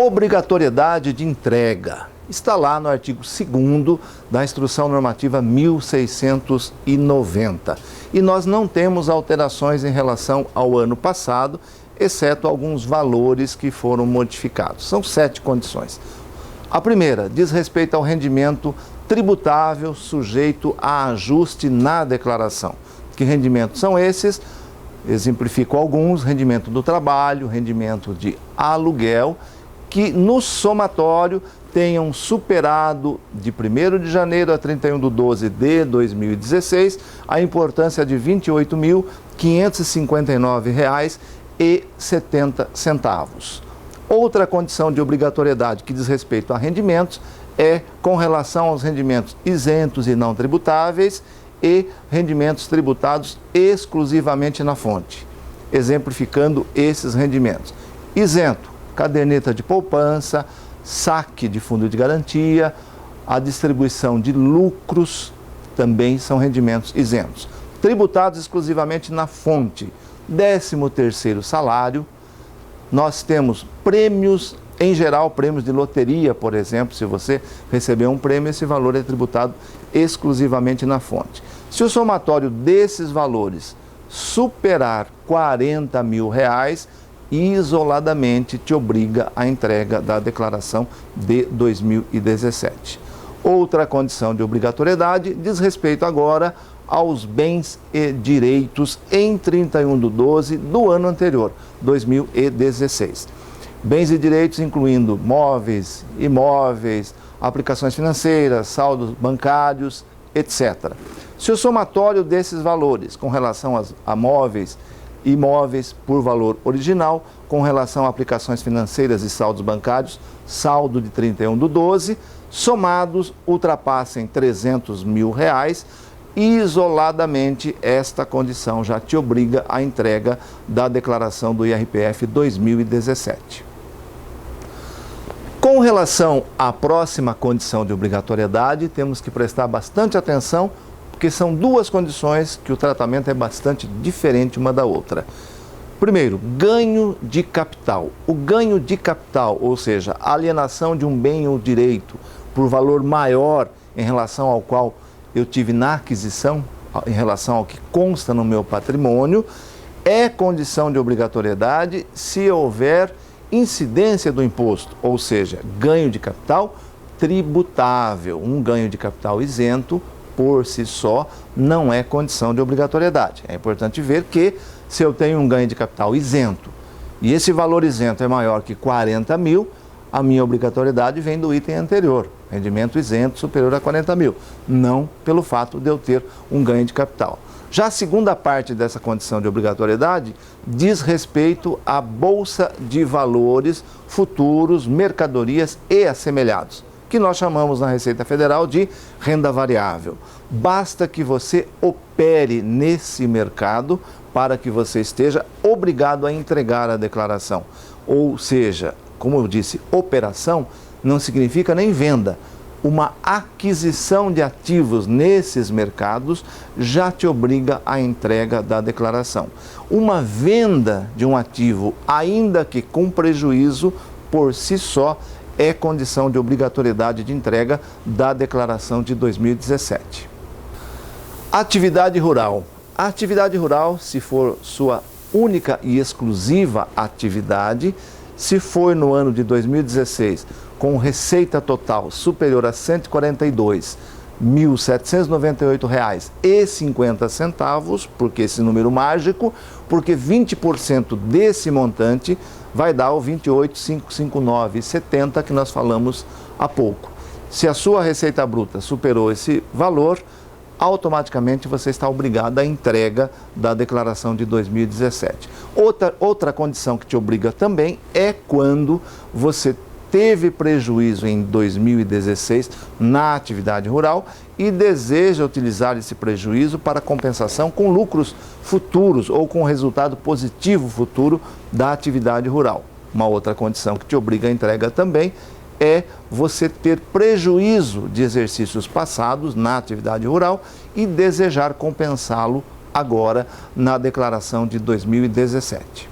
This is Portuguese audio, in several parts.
Obrigatoriedade de entrega. Está lá no artigo 2º da Instrução Normativa 1690. E nós não temos alterações em relação ao ano passado, exceto alguns valores que foram modificados. São 7 condições. A primeira diz respeito ao rendimento tributável sujeito a ajuste na declaração. Que rendimentos são esses? Exemplifico alguns: rendimento do trabalho, rendimento de aluguel, que no somatório tenham superado de 1º de janeiro a 31/12 de 2016 a importância de R$ 28.559,70. Outra condição de obrigatoriedade que diz respeito a rendimentos é com relação aos rendimentos isentos e não tributáveis e rendimentos tributados exclusivamente na fonte. Exemplificando esses rendimentos: isento, caderneta de poupança, saque de fundo de garantia, a distribuição de lucros também são rendimentos isentos. Tributados exclusivamente na fonte: 13º salário. Nós temos prêmios, em geral, prêmios de loteria, por exemplo. Se você receber um prêmio, esse valor é tributado exclusivamente na fonte. Se o somatório desses valores superar R$ 40 mil, isoladamente te obriga à entrega da declaração de 2017. Outra condição de obrigatoriedade diz respeito agora aos bens e direitos em 31/12 do ano anterior, 2016. Bens e direitos incluindo móveis, imóveis, aplicações financeiras, saldos bancários, etc. Se o somatório desses valores com relação a móveis, imóveis por valor original, com relação a aplicações financeiras e saldos bancários, saldo de 31/12, somados ultrapassem R$ 300 mil, isoladamente esta condição já te obriga à entrega da declaração do IRPF 2017. Com relação à próxima condição de obrigatoriedade, temos que prestar bastante atenção, porque são 2 condições que o tratamento é bastante diferente uma da outra. Primeiro, ganho de capital. O ganho de capital, ou seja, a alienação de um bem ou direito por valor maior em relação ao qual eu tive na aquisição, em relação ao que consta no meu patrimônio, é condição de obrigatoriedade se houver incidência do imposto, ou seja, ganho de capital tributável. Um ganho de capital isento, por si só, não é condição de obrigatoriedade. É importante ver que, se eu tenho um ganho de capital isento e esse valor isento é maior que 40 mil, a minha obrigatoriedade vem do item anterior, rendimento isento superior a 40 mil, não pelo fato de eu ter um ganho de capital. Já a segunda parte dessa condição de obrigatoriedade diz respeito à Bolsa de Valores futuros, mercadorias e assemelhados, que nós chamamos na Receita Federal de renda variável. Basta que você opere nesse mercado para que você esteja obrigado a entregar a declaração. Ou seja, como eu disse, operação não significa nem venda. Uma aquisição de ativos nesses mercados já te obriga à entrega da declaração. Uma venda de um ativo, ainda que com prejuízo, por si só, é condição de obrigatoriedade de entrega da declaração de 2017. Atividade rural. A atividade rural, se for sua única e exclusiva atividade, se for no ano de 2016 com receita total superior a R$ 142.798,50, porque esse número mágico, porque 20% desse montante vai dar o 28.559,70 que nós falamos há pouco. Se a sua receita bruta superou esse valor, automaticamente você está obrigado à entrega da declaração de 2017. Outra condição que te obriga também é quando você teve prejuízo em 2016 na atividade rural e deseja utilizar esse prejuízo para compensação com lucros futuros ou com resultado positivo futuro da atividade rural. Uma outra condição que te obriga à entrega também é você ter prejuízo de exercícios passados na atividade rural e desejar compensá-lo agora na declaração de 2017.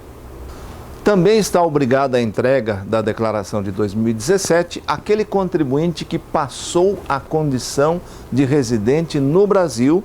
Também está obrigado à entrega da declaração de 2017 aquele contribuinte que passou a condição de residente no Brasil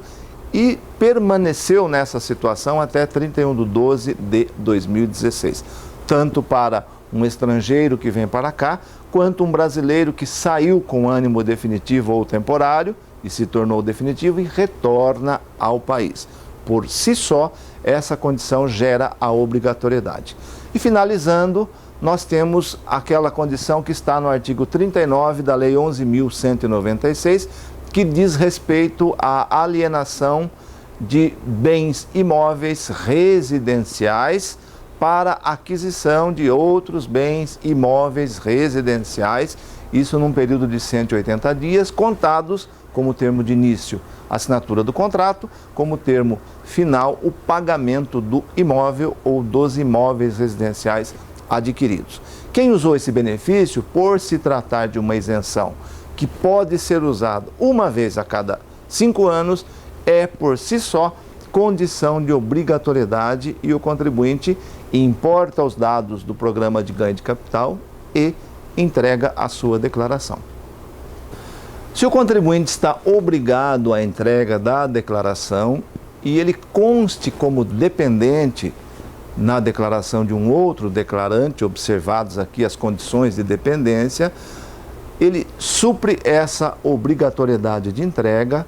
e permaneceu nessa situação até 31/12 de 2016, tanto para um estrangeiro que vem para cá, quanto um brasileiro que saiu com ânimo definitivo ou temporário e se tornou definitivo e retorna ao país. Por si só, essa condição gera a obrigatoriedade. E finalizando, nós temos aquela condição que está no artigo 39 da Lei 11.196, que diz respeito à alienação de bens imóveis residenciais para aquisição de outros bens imóveis residenciais, isso num período de 180 dias, contados como termo de início a assinatura do contrato, como termo final o pagamento do imóvel ou dos imóveis residenciais adquiridos. Quem usou esse benefício, por se tratar de uma isenção que pode ser usada uma vez a cada 5 anos, é por si só condição de obrigatoriedade e o contribuinte importa os dados do programa de ganho de capital e entrega a sua declaração. Se o contribuinte está obrigado à entrega da declaração e ele conste como dependente na declaração de um outro declarante, observados aqui as condições de dependência, ele supre essa obrigatoriedade de entrega,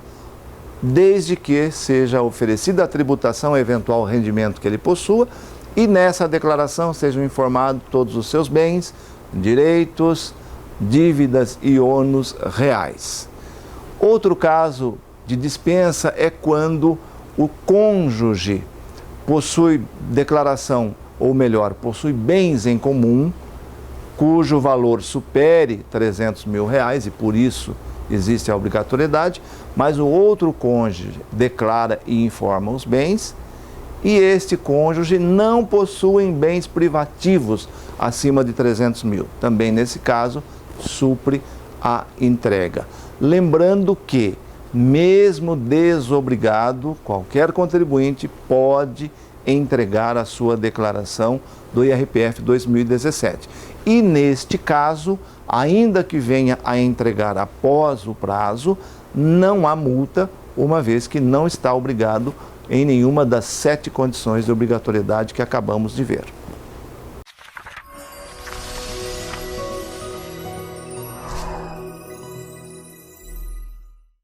desde que seja oferecida a tributação ao eventual rendimento que ele possua e nessa declaração sejam informados todos os seus bens, direitos, dívidas e ônus reais. Outro caso de dispensa é quando o cônjuge possui declaração, ou melhor, possui bens em comum, cujo valor supere R$300 mil e por isso existe a obrigatoriedade, mas o outro cônjuge declara e informa os bens e este cônjuge não possui bens privativos acima de 300 mil. Também nesse caso, supre a entrega. Lembrando que, mesmo desobrigado, qualquer contribuinte pode entregar a sua declaração do IRPF 2017. E neste caso, ainda que venha a entregar após o prazo, não há multa, uma vez que não está obrigado em nenhuma das 7 condições de obrigatoriedade que acabamos de ver.